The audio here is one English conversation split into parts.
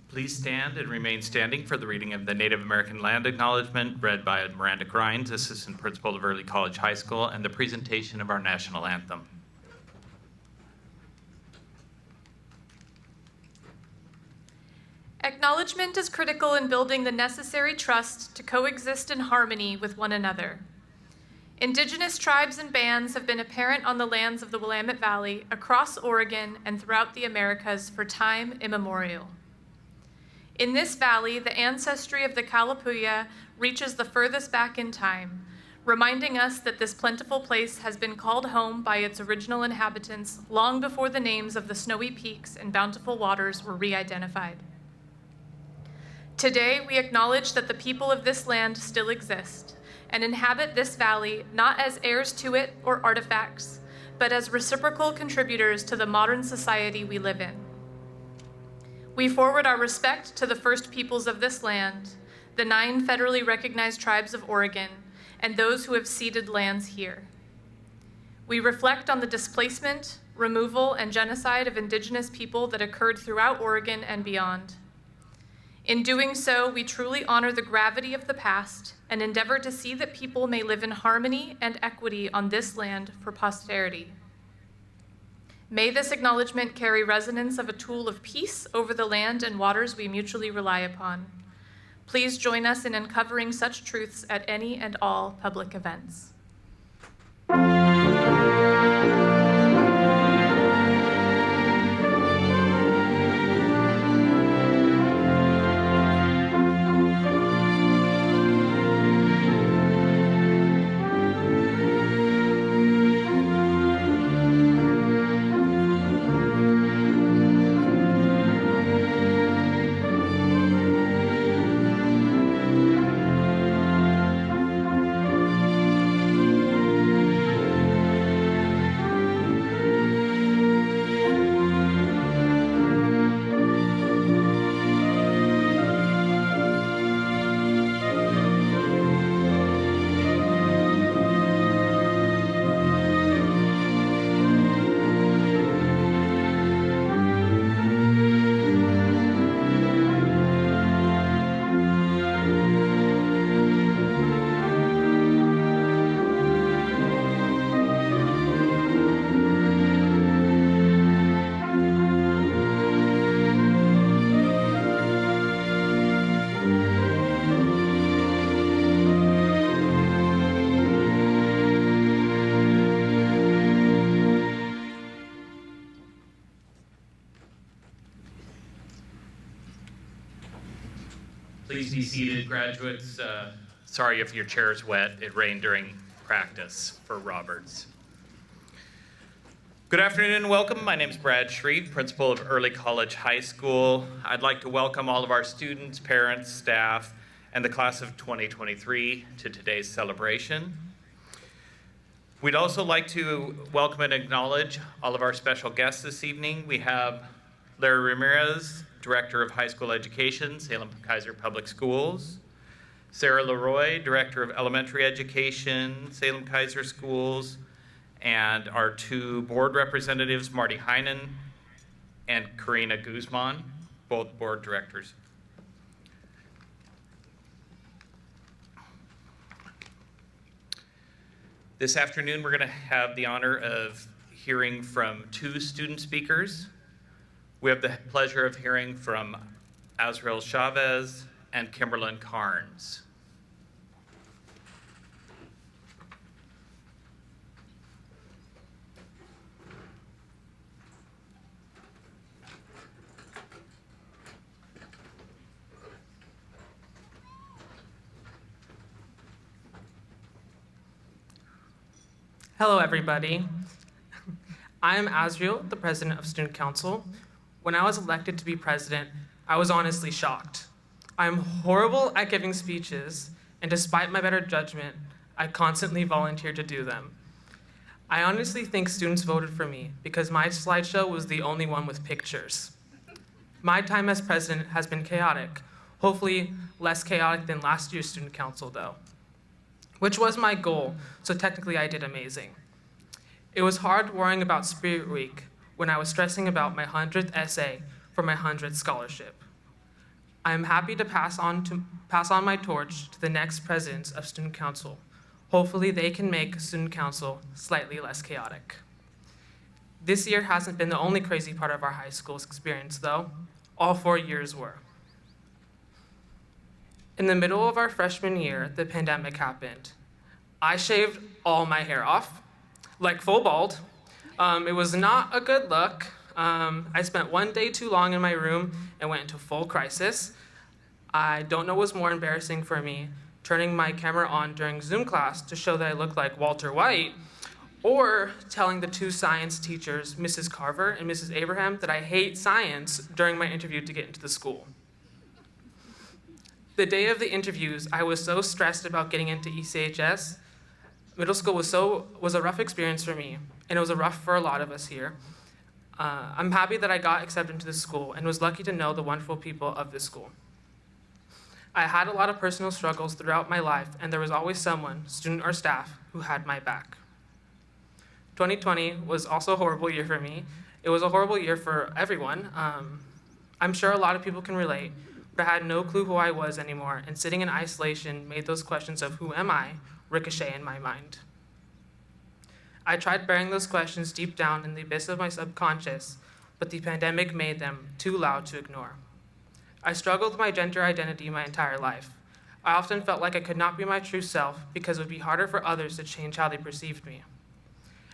Please stand and remain standing for the reading of the Native American Land Acknowledgement, read by Miranda Grimes, Assistant Principal of Early College High School, and the presentation of our national anthem. Acknowledgement is critical in building the necessary trust to coexist in harmony with one another. Indigenous tribes and bands have been apparent on the lands of the Willamette Valley, across Oregon, and throughout the Americas for time immemorial. In this valley, the ancestry of the Kalapuya reaches the furthest back in time, reminding us that this plentiful place has been called home by its original inhabitants long before the names of the snowy peaks and bountiful waters were re-identified. Today, we acknowledge that the people of this land still exist and inhabit this valley not as heirs to it or artifacts, but as reciprocal contributors to the modern society we live in. We forward our respect to the first peoples of this land, the 9 federally recognized tribes of Oregon, and those who have ceded lands here. We reflect on the displacement, removal, and genocide of Indigenous people that occurred throughout Oregon and beyond. In doing so, we truly honor the gravity of the past and endeavor to see that people may live in harmony and equity on this land for posterity. May this acknowledgement carry resonance of a tool of peace over the land and waters we mutually rely upon. Please join us in uncovering such truths at any and all public events. Please be seated, graduates. Sorry if your chair is wet. It rained during practice for Roberts. Good afternoon and welcome. My name is Brad Shreve, principal of Early College High School. I'd like to welcome all of our students, parents, staff, and the class of 2023 to today's celebration. We'd also like to welcome and acknowledge all of our special guests this evening. We have Larry Ramirez, Director of High School Education, Salem-Keizer Public Schools. Sarah Leroy, Director of Elementary Education, Salem-Keizer Schools. And our 2 board representatives, Marty Heinen and Karina Guzman, both board directors. This afternoon, we're going to have the honor of hearing from 2 student speakers. We have the pleasure of hearing from Azrael Chavez and Kimberlyn Carnes. Hello, everybody. I am Azrael, the president of Student Council. When I was elected to be president, I was honestly shocked. I'm horrible at giving speeches, and despite my better judgment, I constantly volunteer to do them. I honestly think students voted for me because my slideshow was the only one with pictures. My time as president has been chaotic, hopefully less chaotic than last year's Student Council, though. which was my goal, so technically I did amazing. It was hard worrying about Spirit Week when I was stressing about my 100th essay for my 100th scholarship. I am happy to pass on my torch to the next presidents of Student Council. Hopefully they can make Student Council slightly less chaotic. This year hasn't been the only crazy part of our high school's experience, though. All 4 years were. In the middle of our freshman year, the pandemic happened. I shaved all my hair off, like full bald. It was not a good look. I spent one day too long in my room and went into full crisis. I don't know what's more embarrassing for me, turning my camera on during Zoom class to show that I look like Walter White, or telling the two science teachers, Mrs. Carver and Mrs. Abraham, that I hate science during my interview to get into the school. The day of the interviews, I was so stressed about getting into ECHS. Middle school was a rough experience for me, and it was rough for a lot of us here. I'm happy that I got accepted into the school and was lucky to know the wonderful people of this school. I had a lot of personal struggles throughout my life, and there was always someone, student or staff, who had my back. 2020 was also a horrible year for me. It was a horrible year for everyone. I'm sure a lot of people can relate, but I had no clue who I was anymore, and sitting in isolation made those questions of who am I ricochet in my mind. I tried burying those questions deep down in the abyss of my subconscious, but the pandemic made them too loud to ignore. I struggled with my gender identity my entire life. I often felt like I could not be my true self because it would be harder for others to change how they perceived me.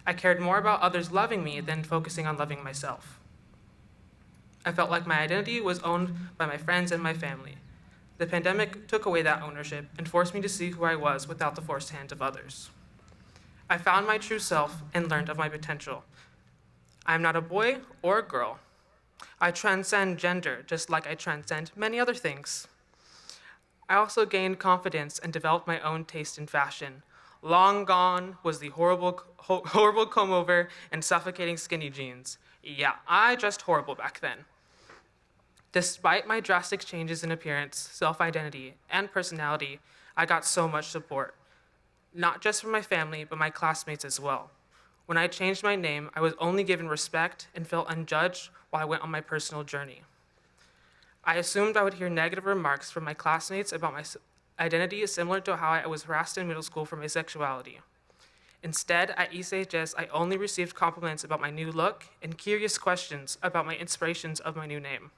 I cared more about others loving me than focusing on loving myself. I felt like my identity was owned by my friends and my family. The pandemic took away that ownership and forced me to see who I was without the forced hand of others. I found my true self and learned of my potential. I am not a boy or a girl. I transcend gender just like I transcend many other things. I also gained confidence and developed my own taste in fashion. Long gone was the horrible comb-over and suffocating skinny jeans. Yeah, I dressed horrible back then. Despite my drastic changes in appearance, self-identity, and personality, I got so much support. Not just from my family, but my classmates as well. When I changed my name, I was only given respect and felt unjudged while I went on my personal journey. I assumed I would hear negative remarks from my classmates about my identity similar to how I was harassed in middle school for my sexuality. Instead, at ECHS, I only received compliments about my new look and curious questions about my inspirations of my new name.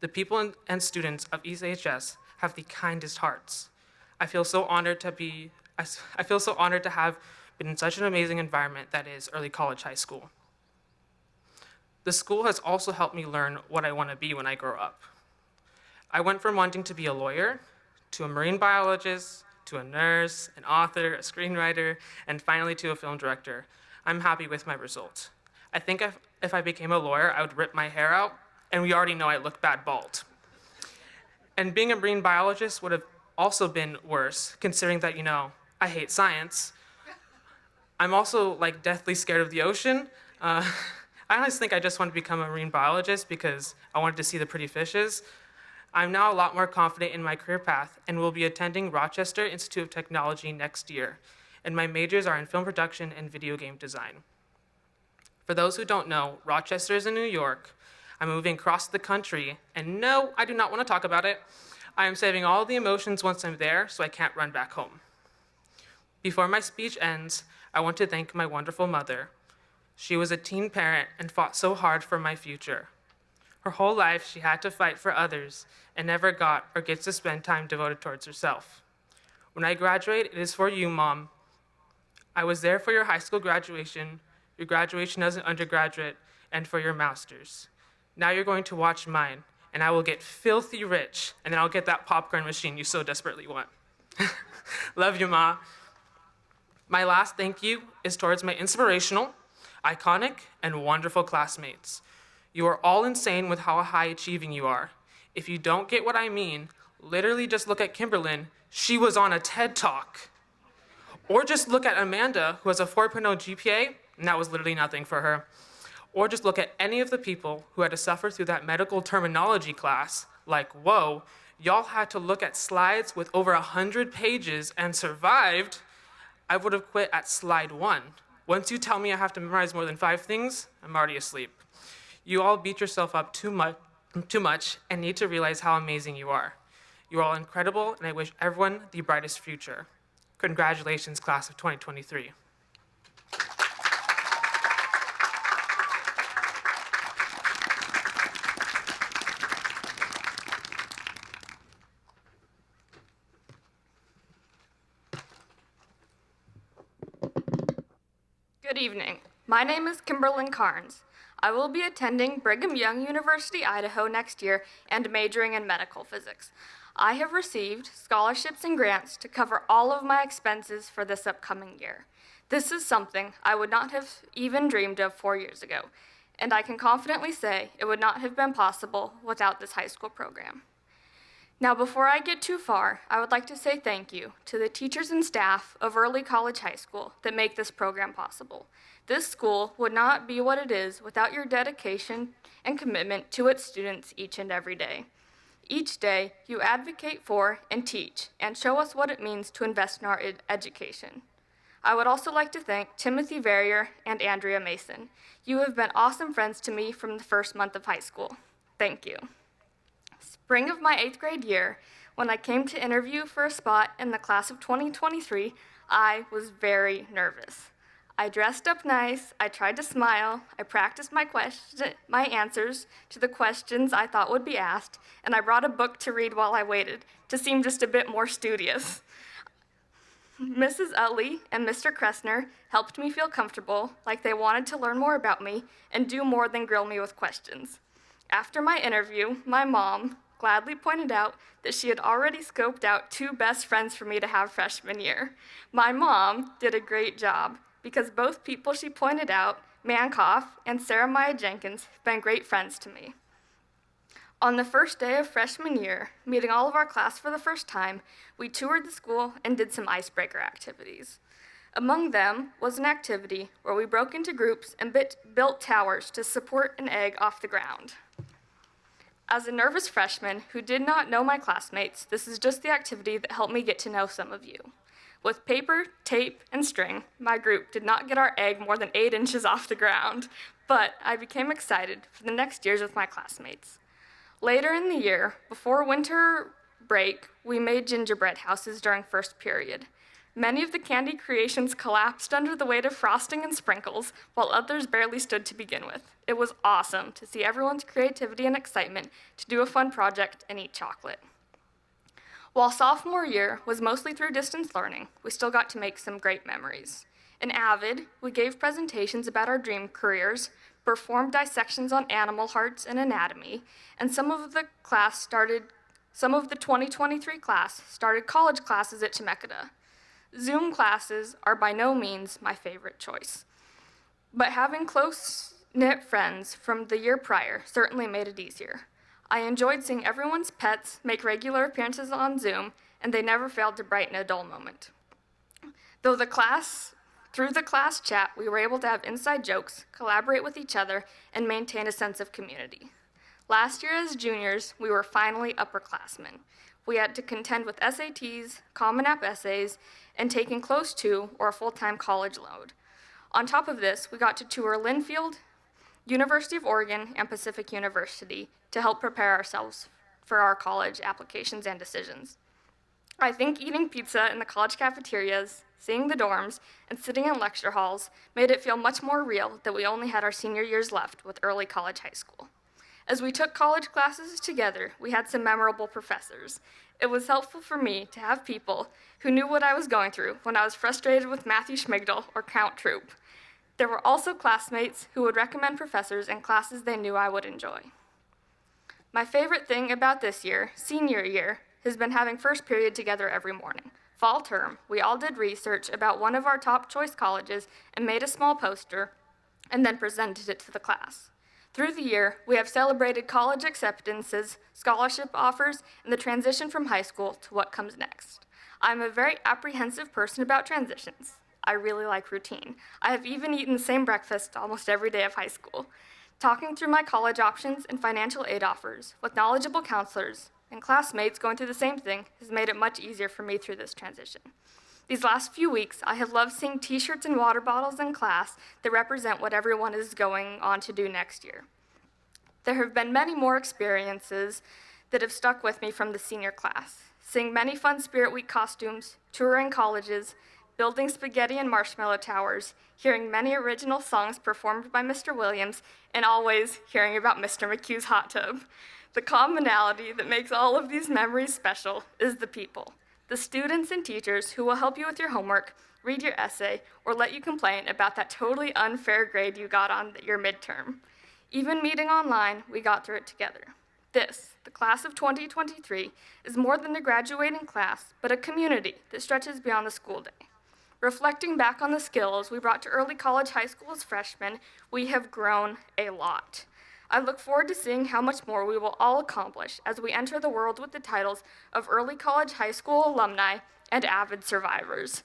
The people and students of ECHS have the kindest hearts. I feel so honored to have been in such an amazing environment that is early college high school. The school has also helped me learn what I want to be when I grow up. I went from wanting to be a lawyer to a marine biologist, to a nurse, an author, a screenwriter, and finally to a film director. I'm happy with my result. I think if I became a lawyer, I would rip my hair out, and we already know I look bad bald. And being a marine biologist would have also been worse, considering that, I hate science. I'm also deathly scared of the ocean. I honestly think I just want to become a marine biologist because I wanted to see the pretty fishes. I'm now a lot more confident in my career path and will be attending Rochester Institute of Technology next year, and my majors are in film production and video game design. For those who don't know, Rochester is in New York. I'm moving across the country, and no, I do not want to talk about it. I am saving all the emotions once I'm there, so I can't run back home. Before my speech ends, I want to thank my wonderful mother. She was a teen parent and fought so hard for my future. Her whole life, she had to fight for others and never got or gets to spend time devoted towards herself. When I graduate, it is for you, Mom. I was there for your high school graduation, your graduation as an undergraduate, and for your master's. Now you're going to watch mine, and I will get filthy rich, and then I'll get that popcorn machine you so desperately want. Love you, Ma. My last thank you is towards my inspirational, iconic, and wonderful classmates. You are all insane with how high achieving you are. If you don't get what I mean, literally just look at Kimberlyn. She was on a TED Talk. Or just look at Amanda, who has a 4.0 GPA, and that was literally nothing for her. Or just look at any of the people who had to suffer through that medical terminology class, like, whoa, y'all had to look at slides with over 100 pages and survived, I would have quit at slide 1. Once you tell me I have to memorize more than 5 things, I'm already asleep. You all beat yourself up too much and need to realize how amazing you are. You are all incredible, and I wish everyone the brightest future. Congratulations, class of 2023. Good evening. My name is Kimberlyn Carnes. I will be attending Brigham Young University, Idaho next year and majoring in medical physics. I have received scholarships and grants to cover all of my expenses for this upcoming year. This is something I would not have even dreamed of 4 years ago, and I can confidently say it would not have been possible without this high school program. Now, before I get too far, I would like to say thank you to the teachers and staff of Early College High School that make this program possible. This school would not be what it is without your dedication and commitment to its students each and every day. Each day, you advocate for and teach and show us what it means to invest in our education. I would also like to thank Timothy Verrier and Andrea Mason. You have been awesome friends to me from the first month of high school. Thank you. Spring of my 8th grade year, when I came to interview for a spot in the class of 2023, I was very nervous. I dressed up nice, I tried to smile, I practiced my answers to the questions I thought would be asked, and I brought a book to read while I waited to seem just a bit more studious. Mrs. Utley and Mr. Kressner helped me feel comfortable, like they wanted to learn more about me and do more than grill me with questions. After my interview, my mom gladly pointed out that she had already scoped out 2 best friends for me to have freshman year. My mom did a great job because both people she pointed out, Mankoff and Sarah Maya Jenkins, have been great friends to me. On the first day of freshman year, meeting all of our class for the first time, we toured the school and did some icebreaker activities. Among them was an activity where we broke into groups and built towers to support an egg off the ground. As a nervous freshman who did not know my classmates, this is just the activity that helped me get to know some of you. With paper, tape, and string, my group did not get our egg more than 8 inches off the ground, but I became excited for the next years with my classmates. Later in the year, before winter break, we made gingerbread houses during first period. Many of the candy creations collapsed under the weight of frosting and sprinkles, while others barely stood to begin with. It was awesome to see everyone's creativity and excitement to do a fun project and eat chocolate. While sophomore year was mostly through distance learning, we still got to make some great memories. In Avid, we gave presentations about our dream careers, performed dissections on animal hearts and anatomy, and some of the 2023 class started college classes at Chemeketa. Zoom classes are by no means my favorite choice, but having close-knit friends from the year prior certainly made it easier. I enjoyed seeing everyone's pets make regular appearances on Zoom, and they never failed to brighten a dull moment. Through the class chat, we were able to have inside jokes, collaborate with each other, and maintain a sense of community. Last year as juniors, we were finally upperclassmen. We had to contend with SATs, Common App essays, and taking close to or a full-time college load. On top of this, we got to tour Linfield, University of Oregon, and Pacific University to help prepare ourselves for our college applications and decisions. I think eating pizza in the college cafeterias, seeing the dorms, and sitting in lecture halls made it feel much more real that we only had our senior years left with Early College High School. As we took college classes together, we had some memorable professors. It was helpful for me to have people who knew what I was going through when I was frustrated with Matthew Schmigdal or Count Troop. There were also classmates who would recommend professors in classes they knew I would enjoy. My favorite thing about this year, senior year, has been having first period together every morning. Fall term, we all did research about one of our top choice colleges and made a small poster and then presented it to the class. Through the year, we have celebrated college acceptances, scholarship offers, and the transition from high school to what comes next. I'm a very apprehensive person about transitions. I really like routine. I have even eaten the same breakfast almost every day of high school. Talking through my college options and financial aid offers with knowledgeable counselors and classmates going through the same thing has made it much easier for me through this transition. These last few weeks, I have loved seeing t-shirts and water bottles in class that represent what everyone is going on to do next year. There have been many more experiences that have stuck with me from the senior class, seeing many fun Spirit Week costumes, touring colleges, building spaghetti and marshmallow towers, hearing many original songs performed by Mr. Williams, and always hearing about Mr. McHugh's hot tub. The commonality that makes all of these memories special is the people, the students and teachers who will help you with your homework, read your essay, or let you complain about that totally unfair grade you got on your midterm. Even meeting online, we got through it together. This, the class of 2023, is more than a graduating class, but a community that stretches beyond the school day. Reflecting back on the skills we brought to early college high school as freshmen, we have grown a lot. I look forward to seeing how much more we will all accomplish as we enter the world with the titles of early college high school alumni and avid survivors.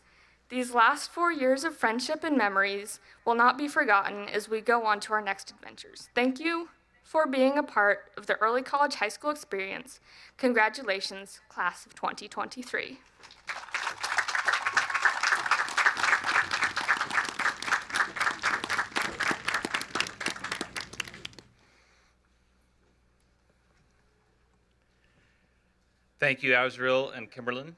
These last 4 years of friendship and memories will not be forgotten as we go on to our next adventures. Thank you for being a part of the early college high school experience. Congratulations, class of 2023. Thank you, Azriel and Kimberlyn.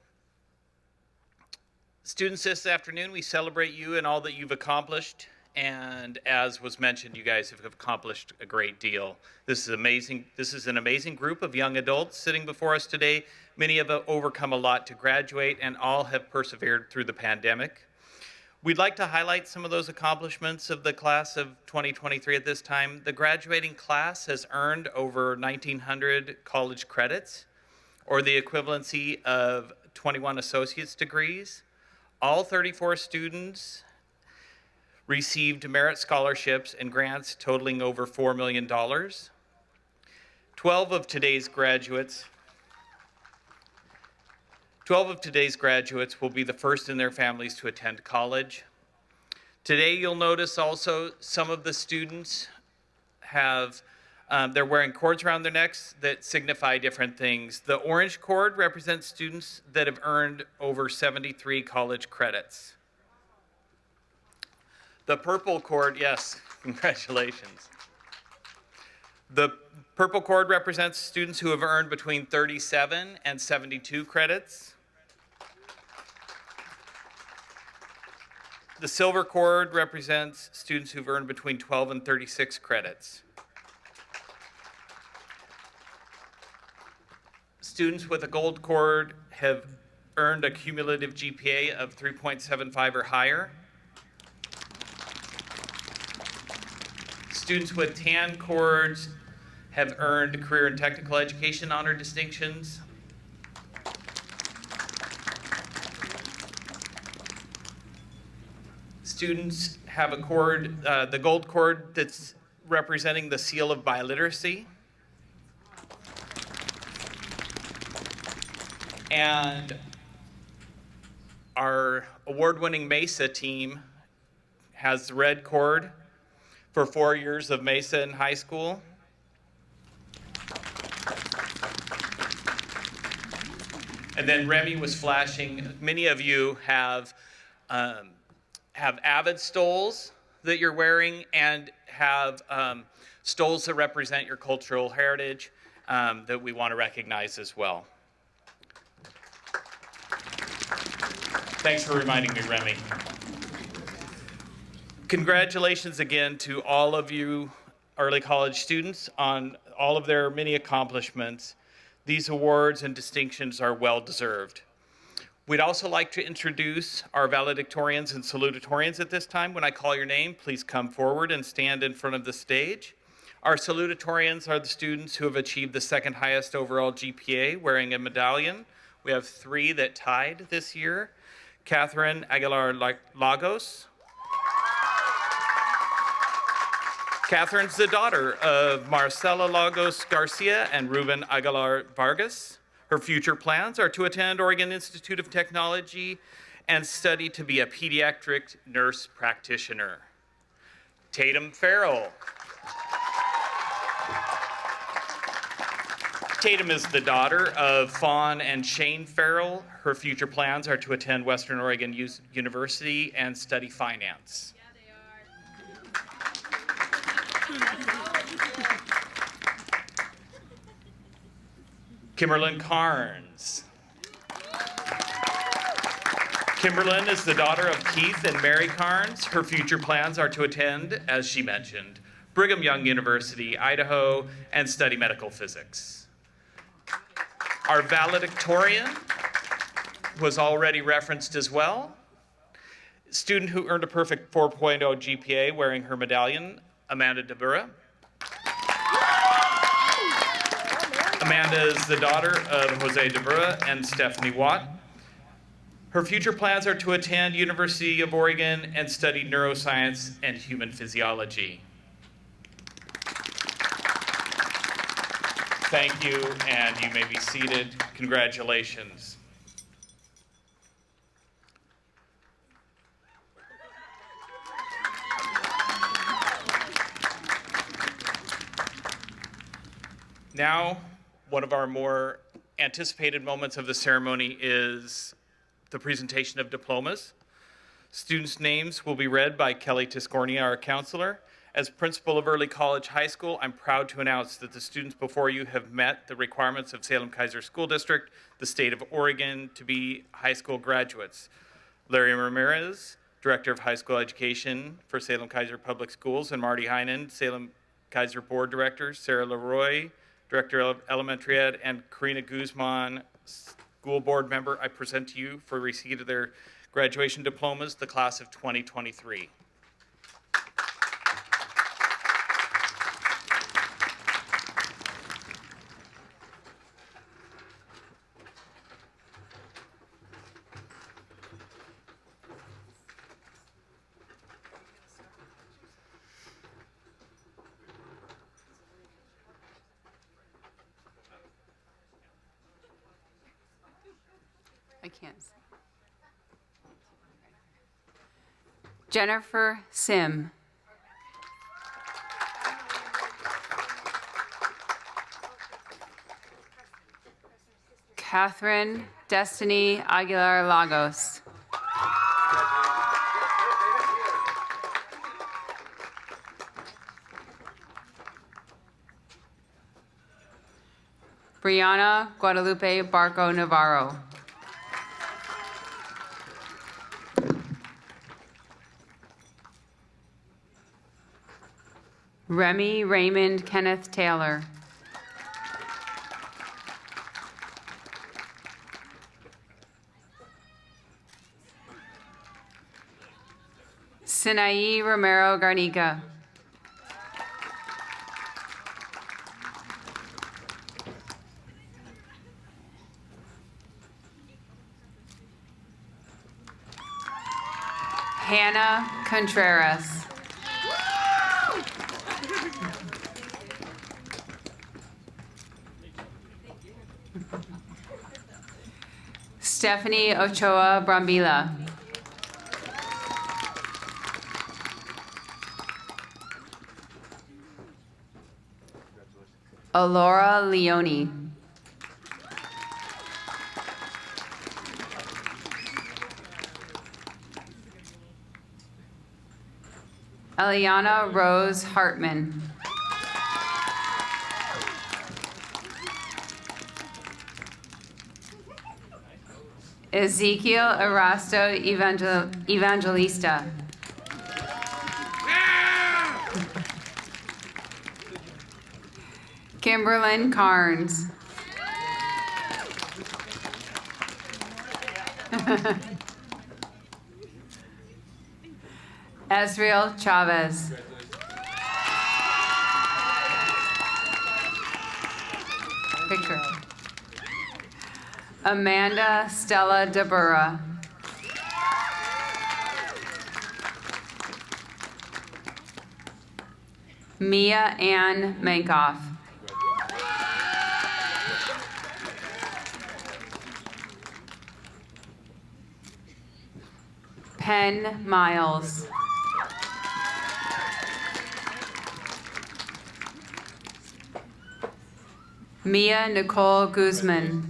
Students, this afternoon, we celebrate you and all that you've accomplished. And as was mentioned, you guys have accomplished a great deal. This is amazing. This is an amazing group of young adults sitting before us today. Many have overcome a lot to graduate, and all have persevered through the pandemic. We'd like to highlight some of those accomplishments of the class of 2023 at this time. The graduating class has earned over 1,900 college credits, or the equivalency of 21 associate's degrees. All 34 students received merit scholarships and grants totaling over $4 million. 12 of today's graduates will be the first in their families to attend college. Today, you'll notice also some of the students have they're wearing cords around their necks that signify different things. The orange cord represents students that have earned over 73 college credits. The purple cord, yes, congratulations. The purple cord represents students who have earned between 37 and 72 credits. The silver cord represents students who've earned between 12 and 36 credits. Students with a gold cord have earned a cumulative GPA of 3.75 or higher. Students with tan cords have earned career and technical education honor distinctions. Students have a cord, the gold cord that's representing the seal of biliteracy. And our award-winning MESA team has the red cord for 4 years of MESA in high school. And then Remy was flashing, many of you have avid stoles that you're wearing and have stoles that represent your cultural heritage that we want to recognize as well. Thanks for reminding me, Remy. Congratulations again to all of you early college students on all of their many accomplishments. These awards and distinctions are well deserved. We'd also like to introduce our valedictorians and salutatorians at this time. When I call your name, please come forward and stand in front of the stage. Our salutatorians are the students who have achieved the second highest overall GPA, wearing a medallion. We have 3 that tied this year. Catherine Aguilar Lagos. Catherine's the daughter of Marcela Lagos Garcia and Ruben Aguilar Vargas. Her future plans are to attend Oregon Institute of Technology and study to be a pediatric nurse practitioner. Tatum Farrell. Tatum is the daughter of Fawn and Shane Farrell. Her future plans are to attend Western Oregon University and study finance. Kimberlyn Carnes. Kimberlyn is the daughter of Keith and Mary Carnes. Her future plans are to attend, as she mentioned, Brigham Young University, Idaho, and study medical physics. Our valedictorian was already referenced as well. Student who earned a perfect 4.0 GPA wearing her medallion, Amanda DeBura. Amanda is the daughter of Jose DeBura and Stephanie Watt. Her future plans are to attend University of Oregon and study neuroscience and human physiology. Thank you, and you may be seated. Congratulations. Now, one of our more anticipated moments of the ceremony is the presentation of diplomas. Students' names will be read by Kelly Tiscornia, our counselor. As principal of Early College High School, I'm proud to announce that the students before you have met the requirements of Salem-Keizer School District, the state of Oregon, to be high school graduates. Larry Ramirez, Director of High School Education for Salem-Keizer Public Schools, and Marty Heinen, Salem-Keizer Board Director, Sarah Leroy, Director of Elementary Ed, and Karina Guzman, School Board Member, I present to you for receipt of their graduation diplomas, the class of 2023. I can't. Jennifer Sim. Catherine Destiny Aguilar Lagos. Brianna Guadalupe Barco Navarro. Remy Raymond Kenneth Taylor. Sinaí Romero Garnica. Hannah Contreras. Stephanie Ochoa Brambila. Alora Leone. Eliana Rose Hartman. Ezekiel Erasto Evangelista. Kimberlyn Carnes. Ezreal Chavez. Picture. Amanda Stella DeBura. Mia Ann Mankoff. Penn Miles. Mia Nicole Guzman.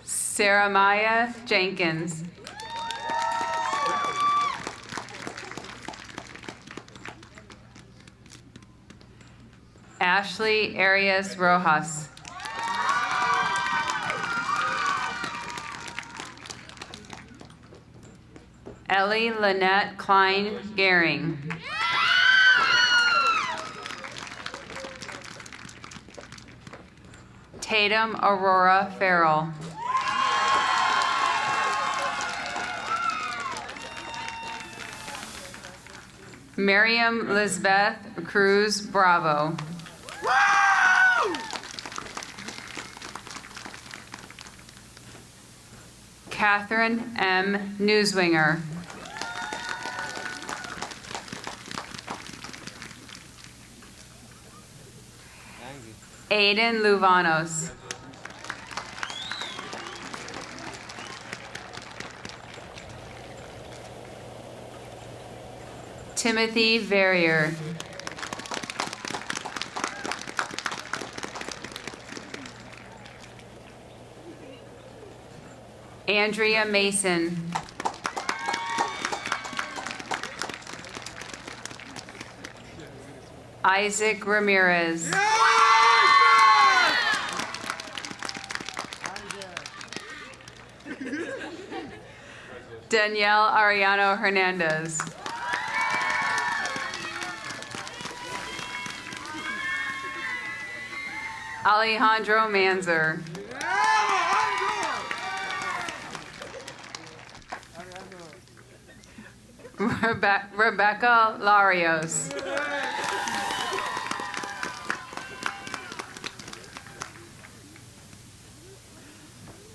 Sarah Maya Jenkins. Ashley Arias Rojas. Ellie Lynette Klein Gehring. Tatum Aurora Farrell. Miriam Lisbeth Cruz Bravo. Catherine M. Newswinger. Aiden Luvanos. Timothy Verrier. Andrea Mason. Isaac Ramirez. Danielle Ariano Hernandez. Alejandro Manzer. Rebecca Larios.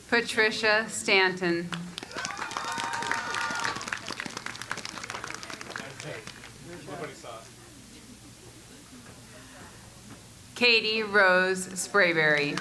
Patricia Stanton. Katie Rose Sprayberry.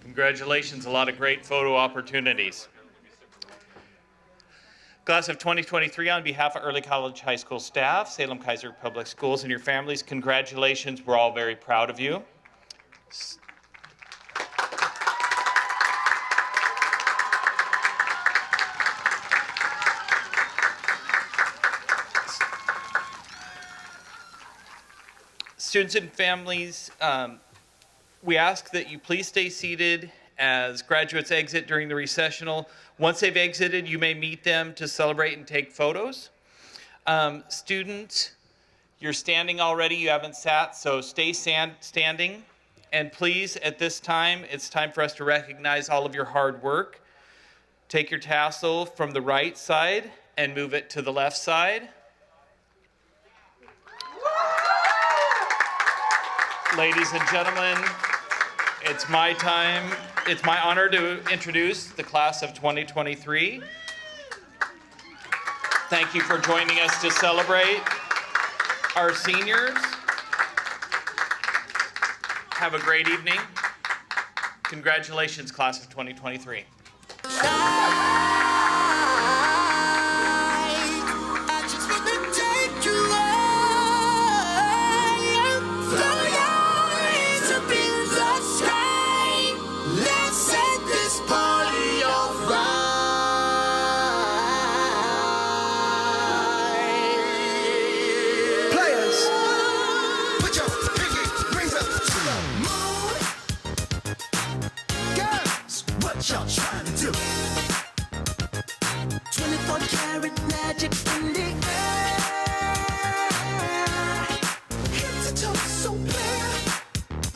Congratulations, a lot of great photo opportunities. Class of 2023, on behalf of Early College High School staff, Salem Kaiser Public Schools, and your families, congratulations. We're all very proud of you. Students and families, we ask that you please stay seated as graduates exit during the recessional. Once they've exited, you may meet them to celebrate and take photos. Students, you're standing already, you haven't sat, so stay standing. And please, at this time, it's time for us to recognize all of your hard work. Take your tassel from the right side and move it to the left side. Ladies and gentlemen, It's my time. It's my honor to introduce the class of 2023. Thank you for joining us to celebrate our seniors. Have a great evening. Congratulations, class of 2023. Y'all trying to do 24 karat magic in the air. Head to toe, so clear.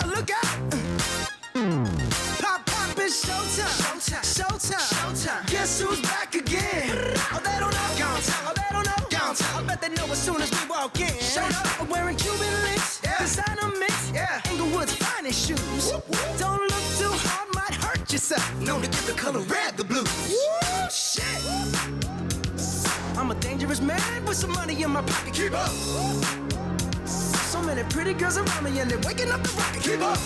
Look out. Pop, pop, it's showtime. Showtime, showtime, showtime. Guess who's back again? Oh, they don't know. Downtown. Oh, they don't know. Downtown. I bet they know as soon as we walk in. Showed up. I'm wearing Cuban links. Yeah. Designer mix. Yeah. Inglewood's finest shoes. Whoop, whoop. Don't look too hard, might hurt yourself. Known to give the color red the blues. Woo, shit. I'm a dangerous man with some money in my pocket. Keep up. So many pretty girls around me and they're waking up the rocket. Keep up.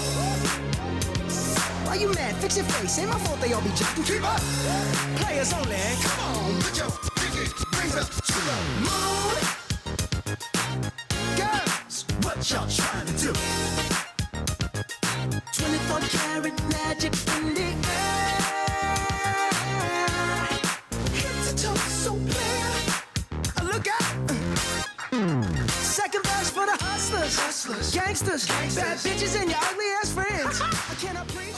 Why you mad? Fix your face. Ain't my fault they all be jocking. Keep up. Players only. Come on, put your pinky rings up to the moon. Girls, what y'all trying to do? 24 karat magic in the air. Head to toe, so clear. Look out. Second verse for the hustlers, gangsters, bad bitches and your ugly ass friends. I cannot preach.